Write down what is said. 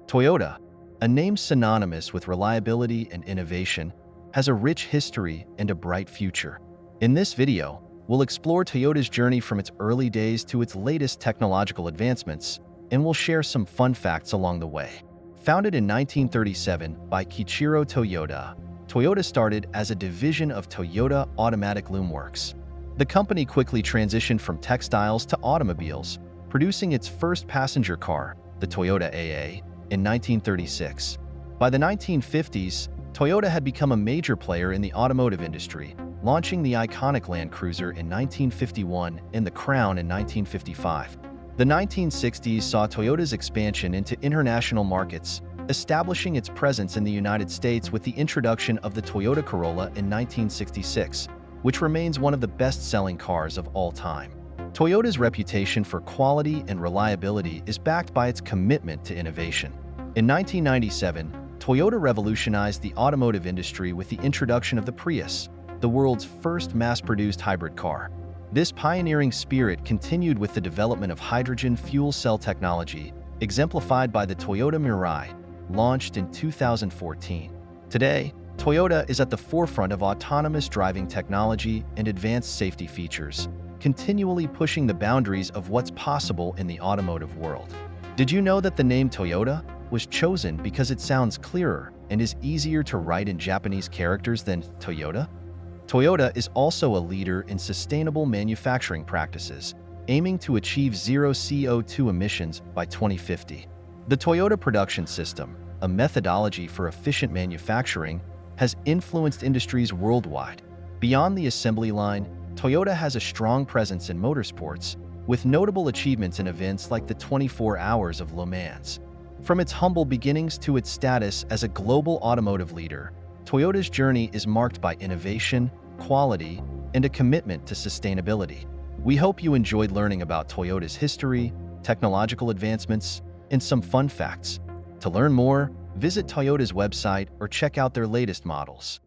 Toyota, a name synonymous with reliability and innovation, has a rich history and a bright future. In this video, we'll explore Toyota's journey from its early days to its latest technological advancements, and we'll share some fun facts along the way. Founded in 1937 by Kiichiro Toyoda, Toyota started as a division of Toyota Automatic Loom Works. The company quickly transitioned from textiles to automobiles, producing its first passenger car, the Toyota AA, in 1936. By the 1950s, Toyota had become a major player in the automotive industry, launching the iconic Land Cruiser in 1951 and the Crown in 1955. The 1960s saw Toyota's expansion into international markets, establishing its presence in the United States with the introduction of the Toyota Corolla in 1966, which remains one of the best-selling cars of all time. Toyota's reputation for quality and reliability is backed by its commitment to innovation. In 1997, Toyota revolutionized the automotive industry with the introduction of the Prius, the world's first mass-produced hybrid car. This pioneering spirit continued with the development of hydrogen fuel cell technology, exemplified by the Toyota Mirai, launched in 2014. Today, Toyota is at the forefront of autonomous driving technology and advanced safety features, continually pushing the boundaries of what's possible in the automotive world. Did you know that the name Toyota was chosen because it sounds clearer and is easier to write in Japanese characters than Toyota? Toyota is also a leader in sustainable manufacturing practices, aiming to achieve zero CO2 emissions by 2050. The Toyota Production System, a methodology for efficient manufacturing, has influenced industries worldwide. Beyond the assembly line, Toyota has a strong presence in motorsports, with notable achievements in events like the 24 Hours of Le Mans. From its humble beginnings to its status as a global automotive leader, Toyota's journey is marked by innovation, quality, and a commitment to sustainability. We hope you enjoyed learning about Toyota's history, technological advancements, and some fun facts. To learn more, visit Toyota's website or check out their latest models.